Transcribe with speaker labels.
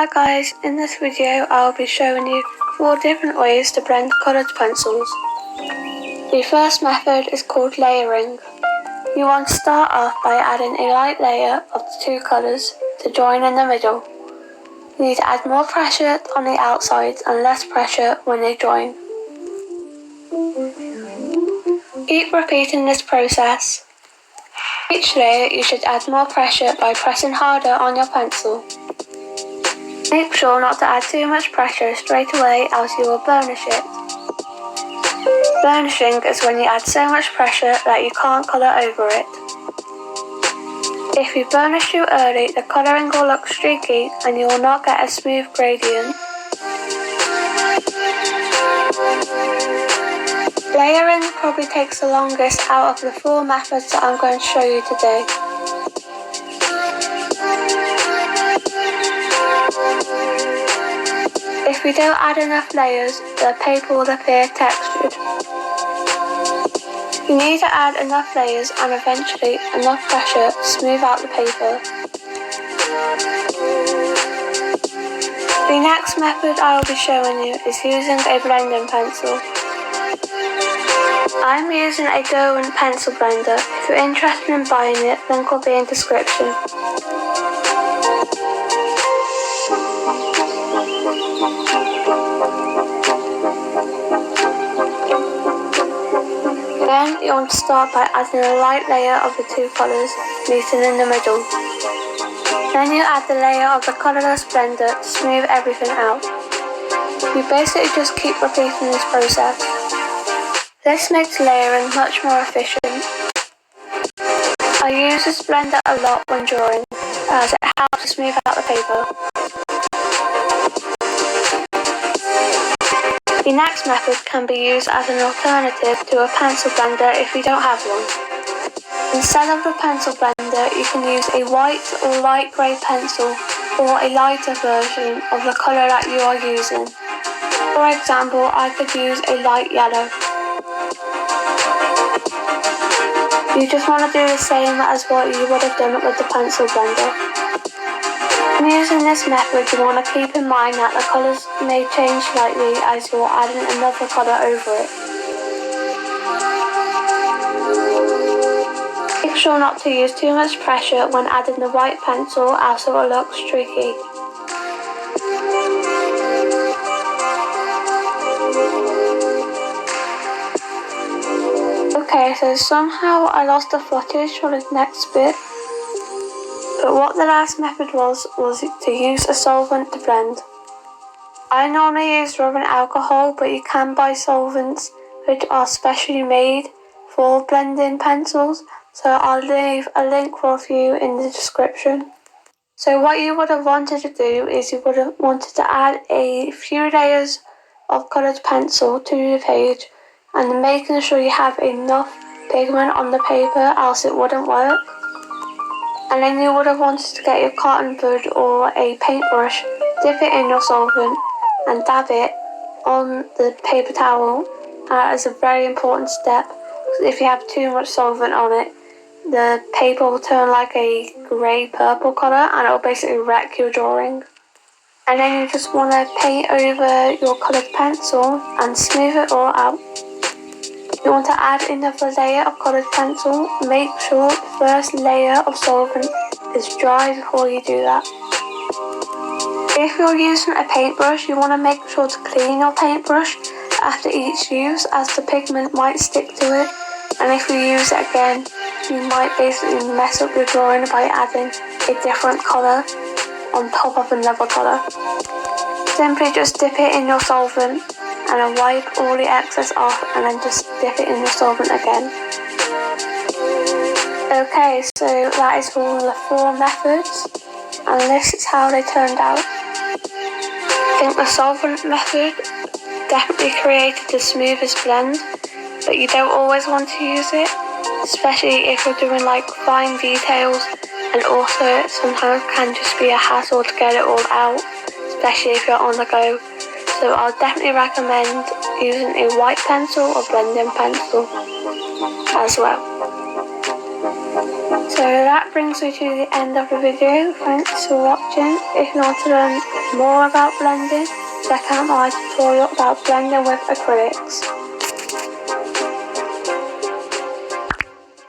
Speaker 1: Hi guys, in this video I'll be showing you 4 different ways to blend coloured pencils. The first method is called layering. You want to start off by adding a light layer of the 2 colours to join in the middle. You need to add more pressure on the outsides and less pressure when they join. Keep repeating this process. Each layer you should add more pressure by pressing harder on your pencil. Make sure not to add too much pressure straight away else you will burnish it. Burnishing is when you add so much pressure that you can't colour over it. If you burnish too early, the colouring will look streaky and you will not get a smooth gradient. Layering probably takes the longest out of the 4 methods that I'm going to show you today. If we don't add enough layers, the paper will appear textured. You need to add enough layers and eventually enough pressure to smooth out the paper. The next method I will be showing you is using a blending pencil. I'm using a Derwent pencil blender. If you're interested in buying it, link will be in description. Then you want to start by adding a light layer of the 2 colours, meeting in the middle. Then you add the layer of the colourless blender to smooth everything out. You basically just keep repeating this process. This makes layering much more efficient. I use this blender a lot when drawing, as it helps to smooth out the paper. The next method can be used as an alternative to a pencil blender if you don't have one. Instead of a pencil blender, you can use a white or light grey pencil or a lighter version of the colour that you are using. For example, I could use a light yellow. You just want to do the same as what you would have done with the pencil blender. When using this method, you want to keep in mind that the colours may change slightly as you're adding another colour over it. Make sure not to use too much pressure when adding the white pencil, else it will look streaky. Okay, so somehow I lost the footage for the next bit. But what the last method was to use a solvent to blend. I normally use rubbing alcohol, but you can buy solvents which are specially made for blending pencils, so I'll leave a link for you in the description. So what you would have wanted to do is you would have wanted to add a few layers of coloured pencil to the page and making sure you have enough pigment on the paper, else it wouldn't work. And then you would have wanted to get your cotton bud or a paintbrush, dip it in your solvent and dab it on the paper towel. That is a very important step, because if you have too much solvent on it, the paper will turn like a grey-purple colour and it will basically wreck your drawing. And then you just want to paint over your coloured pencil and smooth it all out. You want to add another layer of coloured pencil. Make sure the first layer of solvent is dry before you do that. If you're using a paintbrush, you want to make sure to clean your paintbrush after each use, as the pigment might stick to it, and if you use it again, you might basically mess up your drawing by adding a different colour on top of another colour. Simply just dip it in your solvent and then wipe all the excess off and then just dip it in your solvent again. Okay, so that is all the 4 methods, and this is how they turned out. I think the solvent method definitely created the smoothest blend, but you don't always want to use it, especially if you're doing like fine details, and also it sometimes can just be a hassle to get it all out, especially if you're on the go. So I'll definitely recommend using a white pencil or blending pencil as well. So So that brings me to the end of the video. Thanks for watching. If you want to learn more about blending, check out my tutorial about blending with acrylics.